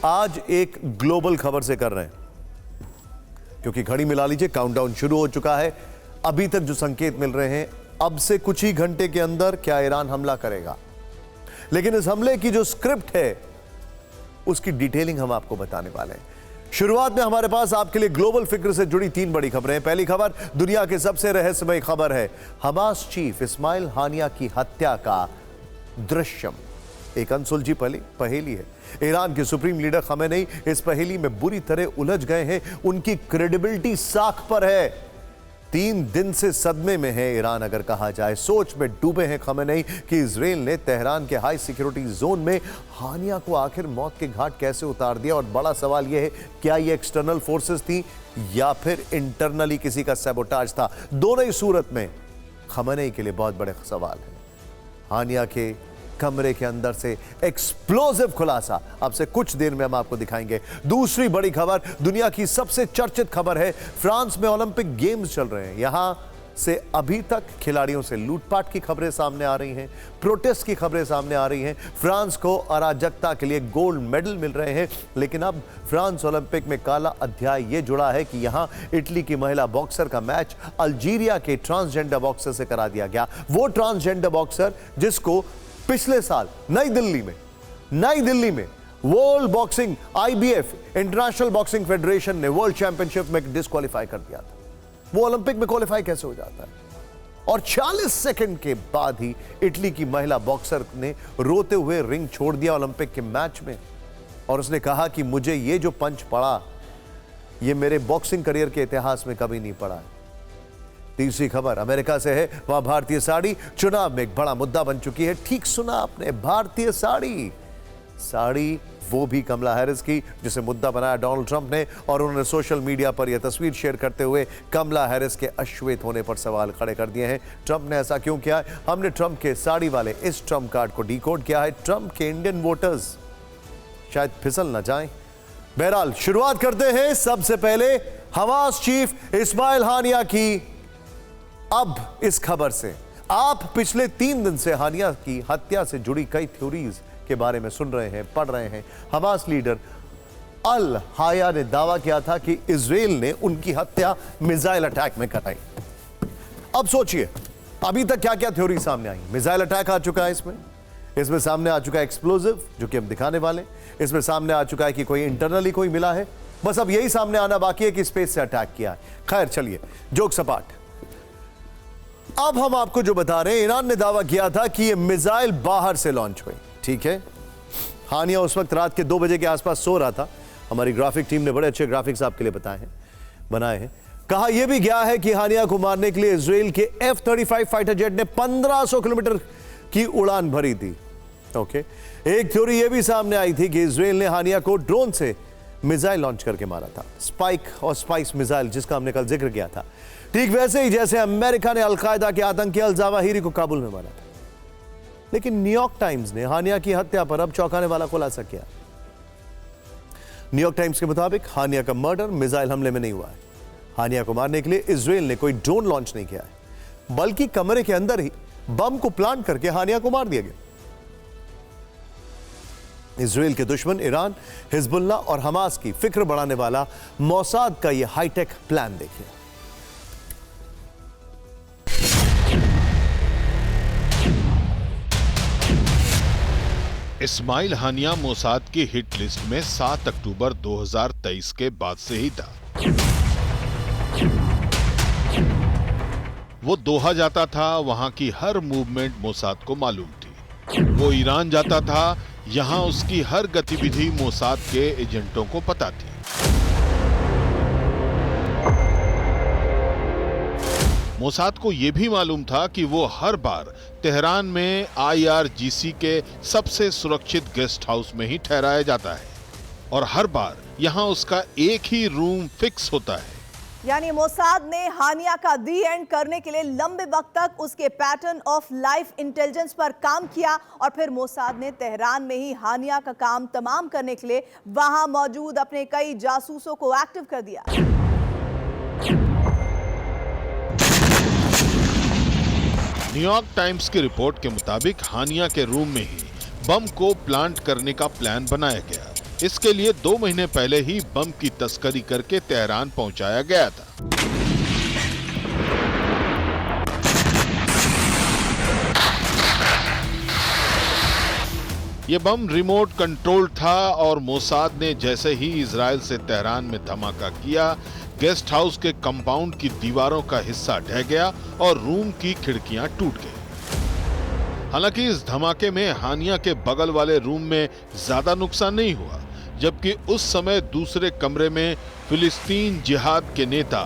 आज एक ग्लोबल खबर से कर रहे हैं, क्योंकि घड़ी मिला लीजिए, काउंटडाउन शुरू हो चुका है। अभी तक जो संकेत मिल रहे हैं, अब से कुछ ही घंटे के अंदर क्या ईरान हमला करेगा, लेकिन इस हमले की जो स्क्रिप्ट है उसकी डिटेलिंग हम आपको बताने वाले हैं। शुरुआत में हमारे पास आपके लिए ग्लोबल फिक्र से जुड़ी 3 बड़ी खबरें। पहली खबर दुनिया के सबसे रहस्यमय खबर है, हमास चीफ इस्माइल हानिया की हत्या का दृश्यम। एक अनसुलझी पहेली है। ईरान के सुप्रीम लीडर खमेनेई इस पहेली में बुरी तरह उलझ गए हैं। उनकी क्रेडिबिलिटी साख पर है। 3 दिन से सदमे में है ईरान, अगर कहा जाए। सोच में डूबे हैं खमेनेई कि इजराइल ने तेहरान के हाई सिक्योरिटी जोन में हानिया को आखिर मौत के घाट कैसे उतार दिया। और बड़ा सवाल यह है, क्या ये एक्सटर्नल फोर्सेस थी या फिर इंटरनली किसी का सैबोटाज था। दोनों ही सूरत में खमेनेई के लिए बहुत बड़े सवाल है। हानिया के कमरे के अंदर से एक्सप्लोसिव खुलासा अब से कुछ देर में हम आपको दिखाएंगे। दूसरी बड़ी खबर दुनिया की सबसे चर्चित खबर है, फ्रांस में ओलंपिक गेम्स चल रहे हैं। यहां से अभी तक खिलाड़ियों से लूटपाट की खबरें सामने आ रही हैं, प्रोटेस्ट की खबरें सामने आ रही हैं। फ्रांस को अराजकता के लिए गोल्ड मेडल मिल रहे हैं, लेकिन अब फ्रांस ओलंपिक में काला अध्याय यह जुड़ा है कि यहां इटली की महिला बॉक्सर का मैच अल्जीरिया के ट्रांसजेंडर बॉक्सर से करा दिया गया। वो ट्रांसजेंडर बॉक्सर जिसको पिछले साल नई दिल्ली में world boxing IBF international boxing federation ने वर्ल्ड चैंपियनशिप में डिस्क्वालीफाई कर दिया था। वो ओलंपिक में क्वालिफाई कैसे हो जाता है। और 40 सेकंड के बाद ही इटली की महिला बॉक्सर ने रोते हुए रिंग छोड़ दिया ओलंपिक के मैच में। और उसने कहा कि मुझे ये जो पंच पड़ा, ये मेरे बॉक्सिंग करियर के इतिहास में कभी नहीं पड़ा है। तीसरी खबर अमेरिका से है। वहां भारतीय साड़ी चुनाव में एक बड़ा मुद्दा बन चुकी है। ठीक सुना आपने, भारतीय साड़ी वो भी कमला हैरिस की, जिसे मुद्दा बनाया डोनाल्ड ट्रंप ने। और उन्होंने सोशल मीडिया पर यह तस्वीर शेयर करते हुए कमला हैरिस के अश्वेत होने पर सवाल खड़े कर दिए हैं। ट्रंप ने ऐसा क्यों किया? हमने ट्रंप के साड़ी वाले इस ट्रंप कार्ड को डिकोड किया है। ट्रंप के इंडियन वोटर्स शायद फिसल ना जाएं। बहरहाल शुरुआत करते हैं सबसे पहले हमास चीफ इस्माइल हानिया की अब इस खबर से। आप पिछले 3 दिन से हानिया की हत्या से जुड़ी कई थ्योरीज के बारे में सुन रहे हैं, पढ़ रहे हैं। हमास लीडर अल हाया ने दावा किया था कि इजराइल ने उनकी हत्या मिसाइल अटैक में कराई। अब सोचिए, अभी तक क्या क्या थ्योरी सामने आई। मिसाइल अटैक आ चुका है, इसमें सामने आ चुका है एक्सप्लोजिव, जो कि हम दिखाने वाले। इसमें सामने आ चुका है कि कोई इंटरनली कोई मिला है। बस अब यही सामने आना बाकी है कि स्पेस से अटैक किया है। खैर चलिए, जोक सपाट। अब हम आपको जो बता रहे हैं, ईरान ने दावा किया था कि यह मिसाइल बाहर से लॉन्च हुई। ठीक है, हानिया उस वक्त रात के 2 बजे के आसपास सो रहा था। हमारी ग्राफिक टीम ने बड़े अच्छे ग्राफिक्स आपके लिए बनाए हैं। कहा यह भी गया है कि हानिया को मारने के लिए इजराइल के F-35 फाइटर जेट ने 1500 किलोमीटर की उड़ान भरी थी। ओके, एक थ्योरी यह भी सामने आई थी कि इजराइल ने हानिया को ड्रोन से मिसाइल लॉन्च करके मारा था, स्पाइक और स्पाइस मिसाइल, जिसका हमने कल जिक्र किया था। ठीक वैसे ही जैसे अमेरिका ने अलकायदा के आतंकी अल ज़ावाहिरी को काबुल में मारा था। लेकिन न्यूयॉर्क टाइम्स ने हानिया की हत्या पर अब चौंकाने वाला खुलासा किया। न्यूयॉर्क टाइम्स के मुताबिक हानिया का मर्डर मिसाइल हमले में नहीं हुआ है। हानिया को मारने के लिए इजराइल ने कोई ड्रोन लॉन्च नहीं किया है, बल्कि कमरे के अंदर ही बम को प्लांट करके हानिया को मार दिया गया। इजराइल के दुश्मन ईरान, हिजबुल्लाह और हमास की फिक्र बढ़ाने वाला मोसाद का यह हाईटेक प्लान देखिए। इस्माइल हानिया मोसाद की हिट लिस्ट में 7 अक्टूबर 2023 के बाद से ही था। वो दोहा जाता था, वहां की हर मूवमेंट मोसाद को मालूम थी। वो ईरान जाता था, यहां उसकी हर गतिविधि मोसाद के एजेंटों को पता थी। मोसाद को यह भी मालूम था कि वो हर बार तेहरान में IRGC के सबसे सुरक्षित गेस्ट हाउस में ही ठहराया जाता है और हर बार यहां उसका एक ही रूम फिक्स होता है। यानी मोसाद ने हानिया का दी एंड करने के लिए लंबे वक्त तक उसके पैटर्न ऑफ लाइफ इंटेलिजेंस पर काम किया और फिर मोसाद ने तेहरान में ही हानिया का काम तमाम करने के लिए वहां मौजूद अपने कई जासूसों को एक्टिव कर दिया। न्यूयॉर्क टाइम्स की रिपोर्ट के मुताबिक हानिया के रूम में ही बम को प्लांट करने का प्लान बनाया गया। इसके लिए 2 महीने पहले ही बम की तस्करी करके तेहरान पहुंचाया गया था। ये बम रिमोट कंट्रोल था और मोसाद ने जैसे ही इजराइल से तेहरान में धमाका किया, गेस्ट हाउस के कंपाउंड की दीवारों का हिस्सा ढह गया और रूम की खिड़कियां टूट गई। हालांकि इस धमाके में हानिया के बगल वाले रूम में ज्यादा नुकसान नहीं हुआ, जबकि उस समय दूसरे कमरे में फिलिस्तीन जिहाद के नेता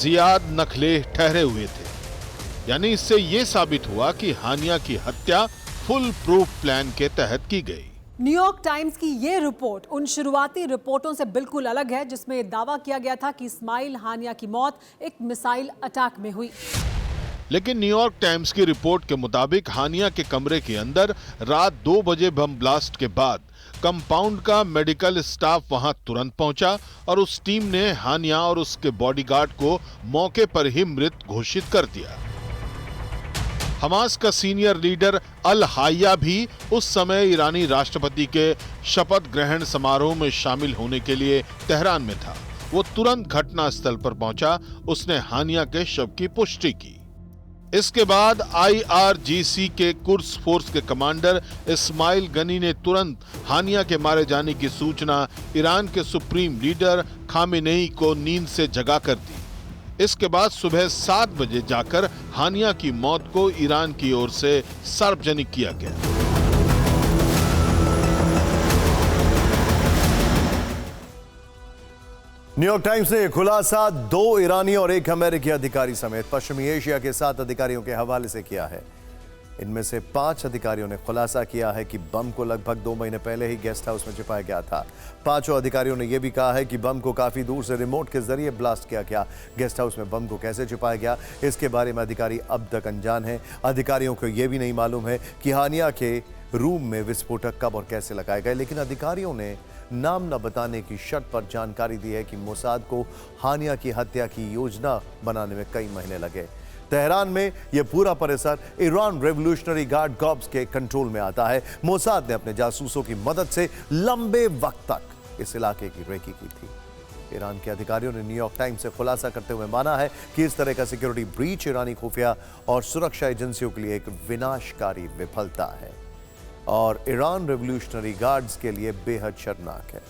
जियाद नखलेह ठहरे हुए थे। यानी इससे यह साबित हुआ कि हानिया की हत्या फुल प्रूफ प्लान के तहत की गई। न्यूयॉर्क टाइम्स की ये रिपोर्ट उन शुरुआती रिपोर्टों से बिल्कुल अलग है जिसमें दावा किया गया था कि इस्माइल हानिया की मौत एक मिसाइल अटैक में हुई। लेकिन न्यूयॉर्क टाइम्स की रिपोर्ट के मुताबिक हानिया के कमरे के अंदर रात 2 बजे बम ब्लास्ट के बाद कंपाउंड का मेडिकल स्टाफ वहां तुरंत पहुंचा और उस टीम ने हानिया और उसके बॉडीगार्ड को मौके पर ही मृत घोषित कर दिया। हमास का सीनियर लीडर अल हाया भी उस समय ईरानी राष्ट्रपति के शपथ ग्रहण समारोह में शामिल होने के लिए तेहरान में था। वो तुरंत घटनास्थल पर पहुंचा। उसने हानिया के शव की पुष्टि की। इसके बाद IRGC के कुर्स फोर्स के कमांडर इस्माइल गनी ने तुरंत हानिया के मारे जाने की सूचना ईरान के सुप्रीम लीडर खामेनेई को नींद से जगा कर दी। इसके बाद सुबह 7 बजे जाकर हानिया की मौत को ईरान की ओर से सार्वजनिक किया गया। न्यूयॉर्क टाइम्स ने खुलासा 2 ईरानी और 1 अमेरिकी अधिकारी समेत पश्चिमी एशिया के 7 अधिकारियों के हवाले से किया है। इनमें से 5 अधिकारियों ने खुलासा किया है कि बम को लगभग 2 महीने पहले ही गेस्ट हाउस में छिपाया गया था। 5 अधिकारियों ने यह भी कहा है कि बम को काफी दूर से रिमोट के जरिए ब्लास्ट किया गया। गेस्ट हाउस में बम को कैसे छिपाया गया, इसके बारे में अधिकारी अब तक अनजान हैं। अधिकारियों को यह भी नहीं मालूम है कि हानिया के रूम में विस्फोटक कब और कैसे लगाए गए, लेकिन अधिकारियों ने नाम न बताने की शर्त पर जानकारी दी है कि मोसाद को हानिया की हत्या की योजना बनाने में कई महीने लगे। तेहरान में यह पूरा परिसर ईरान रेवोल्यूशनरी गार्ड कॉर्प्स के कंट्रोल में आता है। मोसाद ने अपने जासूसों की मदद से लंबे वक्त तक इस इलाके की रेकी की थी। ईरान के अधिकारियों ने न्यूयॉर्क टाइम्स से खुलासा करते हुए माना है कि इस तरह का सिक्योरिटी ब्रीच ईरानी खुफिया और सुरक्षा एजेंसियों के लिए एक विनाशकारी विफलता है और ईरान रेवोल्यूशनरी गार्ड्स के लिए बेहद शर्मनाक है।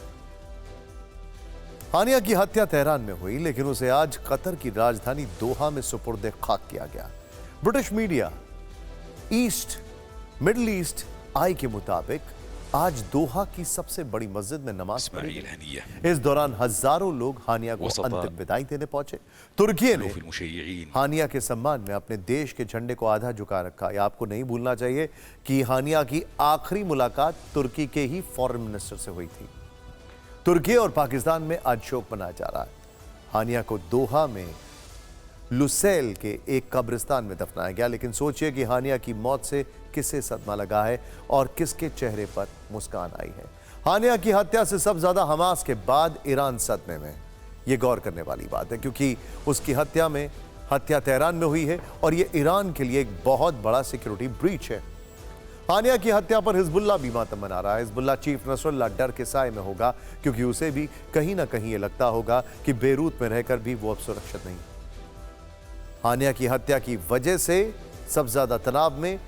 हानिया की हत्या तेहरान में हुई, लेकिन उसे आज कतर की राजधानी दोहा में सुपुर्द खाक किया गया। ब्रिटिश मीडिया मिडिल ईस्ट आई के मुताबिक आज दोहा की सबसे बड़ी मस्जिद में नमाज पढ़ी। इस दौरान हजारों लोग हानिया को अंतिम विदाई देने पहुंचे। तुर्की ने हानिया के सम्मान में अपने देश के झंडे को आधा झुका रखा। यह आपको नहीं भूलना चाहिए कि हानिया की आखिरी मुलाकात तुर्की के ही फॉरेन मिनिस्टर से हुई थी। तुर्की और पाकिस्तान में आज शोक मनाया जा रहा है। हानिया को दोहा में लुसेल के एक कब्रिस्तान में दफनाया गया, लेकिन सोचिए कि हानिया की मौत से किसे सदमा लगा है और किसके चेहरे पर मुस्कान आई है। हानिया की हत्या से सब ज्यादा हमास के बाद ईरान सदमे में। यह गौर करने वाली बात है क्योंकि उसकी हत्या तेहरान में हुई है और यह ईरान के लिए एक बहुत बड़ा सिक्योरिटी ब्रीच है। हानिया की हत्या पर हिजबुल्लाह भी मातम मना रहा है। हिजबुल्लाह चीफ नसरुल्लाह डर के साए में होगा क्योंकि उसे भी कहीं ना कहीं यह लगता होगा कि बेरूत में रहकर भी वो अब सुरक्षित नहीं। हानिया की हत्या की वजह से सबसे ज्यादा तनाव में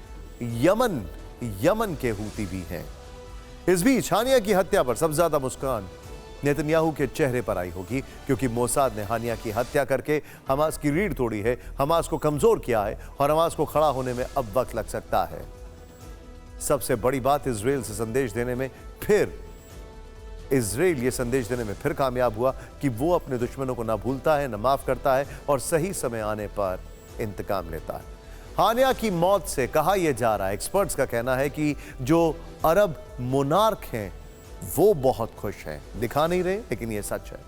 यमन के हूती भी हैं। इस बीच हानिया की हत्या पर सबसे ज्यादा मुस्कान नेतन्याहू के चेहरे पर आई होगी क्योंकि मोसाद ने हानिया की हत्या करके हमास की रीढ़ तोड़ी है, हमास को कमजोर किया है और हमास को खड़ा होने में अब वक्त लग सकता है। सबसे बड़ी बात इजराइल से संदेश देने में इजराइल ये संदेश देने में फिर कामयाब हुआ कि वो अपने दुश्मनों को ना भूलता है, ना माफ करता है और सही समय आने पर इंतकाम लेता है। हानिया की मौत से कहा यह जा रहा है, एक्सपर्ट्स का कहना है कि जो अरब मोनार्क हैं वो बहुत खुश हैं, दिखा नहीं रहे लेकिन यह सच है।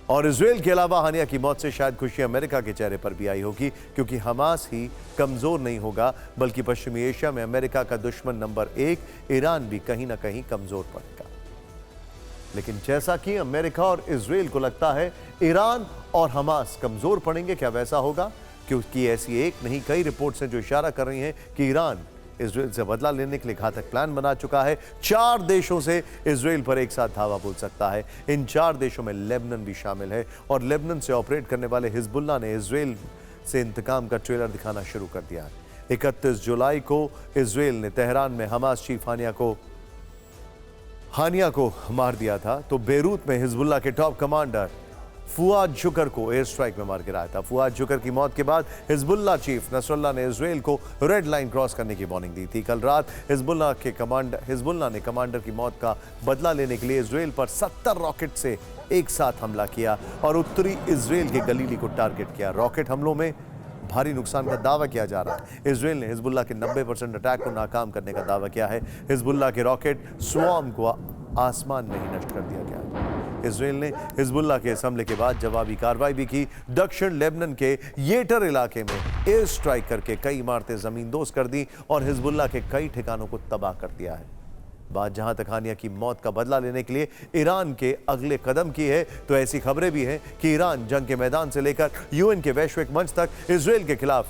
और इजराइल के अलावा हानिया की मौत से शायद खुशी अमेरिका के चेहरे पर भी आई होगी क्योंकि हमास ही कमजोर नहीं होगा बल्कि पश्चिमी एशिया में अमेरिका का दुश्मन नंबर 1 ईरान भी कहीं ना कहीं कमजोर पड़ेगा। लेकिन जैसा कि अमेरिका और इजराइल को लगता है ईरान और हमास कमजोर पड़ेंगे, क्या वैसा होगा? क्योंकि ऐसी एक नहीं कई रिपोर्ट्स हैं जो इशारा कर रही हैं कि ईरान इजराइल से बदला लेने के लिए घातक प्लान बना चुका है। 4 देशों से इजराइल पर एक साथ धावा बोल सकता है। इन 4 देशों में लेबनान भी शामिल है और लेबनान से ऑपरेट करने वाले हिजबुल्लाह ने इजराइल से इंतकाम का ट्रेलर दिखाना शुरू कर दिया है। 31 जुलाई को इजराइल ने तेहरान में हमास चीफ हानिया को मार दिया था, तो बेरूत में हिजबुल्लाह के टॉप कमांडर फुआद शुकर को एयर स्ट्राइक में मार गिराया था। फुआद शुकर की मौत के बाद हिजबुल्लाह चीफ नसरुल्लाह ने इजराइल को रेड लाइन क्रॉस करने की वार्निंग दी थी। कल रात हिजबुल्लाह ने कमांडर की मौत का बदला लेने के लिए इजराइल पर 70 रॉकेट से एक साथ हमला किया और उत्तरी इजराइल के गलीली को टारगेट किया। रॉकेट हमलों में भारी नुकसान का दावा किया जा रहा है। इजराइल ने हिजबुल्लाह के 90% अटैक को नाकाम करने का दावा किया है। हिजबुल्लाह के रॉकेट स्वाम को आसमान में ही नष्ट कर दिया गया। इजराइल ने हिजबुल्लाह के इस हमले के बाद जवाबी कार्रवाई भी की। दक्षिण लेबनान के येटर इलाके में एयर स्ट्राइक करके कई इमारतें जमींदोज कर दी और हिजबुल्लाह के कई ठिकानों को तबाह कर दिया है। बात जहां तक हानिया की मौत का बदला लेने के लिए ईरान के अगले कदम की है, तो ऐसी खबरें भी हैं कि ईरान जंग के मैदान से लेकर यूएन के वैश्विक मंच तक इजराइल के खिलाफ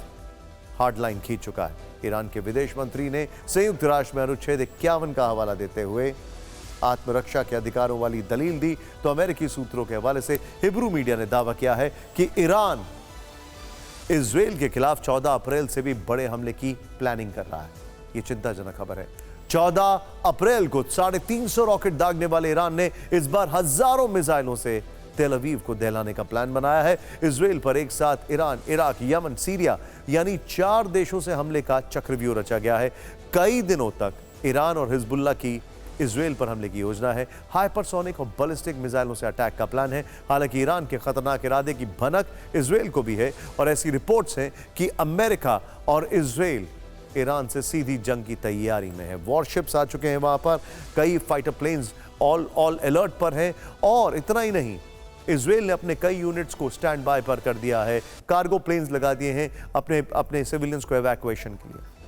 हार्ड लाइन खींच चुका है। ईरान के विदेश मंत्री ने संयुक्त राष्ट्र में अनुच्छेद 51 का हवाला देते हुए आत्मरक्षा के अधिकारों वाली दलील दी, तो अमेरिकी सूत्रों के हवाले से हिब्रू मीडिया ने दावा किया है कि ईरान इजराइल के खिलाफ 14 अप्रैल से भी बड़े हमले की प्लानिंग कर रहा है। यह चिंताजनक खबर है। 14 अप्रैल को 350 रॉकेट दागने वाले ईरान ने इस बार हजारों मिसाइलों से तेल अवीव को दहलाने का प्लान बनाया है। इजराइल पर एक साथ ईरान, इराक, यमन, सीरिया यानी 4 देशों से हमले का चक्रव्यूह रचा गया है। कई दिनों तक ईरान और हिजबुल्लाह की इजराइल पर हमले की योजना है। हाइपरसोनिक और बैलिस्टिक मिसाइलों से अटैक का प्लान है। हालांकि ईरान के खतरनाक इरादे की भनक इजराइल को भी है और ऐसी रिपोर्ट्स हैं कि अमेरिका और इजराइल ईरान से सीधी जंग की तैयारी में है। वॉरशिप्स आ चुके हैं वहां पर, कई फाइटर प्लेन्स ऑल अलर्ट पर हैं और इतना ही नहीं, इजराइल ने अपने कई यूनिट्स को स्टैंड बाय पर कर दिया है। कार्गो प्लेन्स लगा दिए हैं अपने सिविलियंस को एवैक्यूएशन के लिए।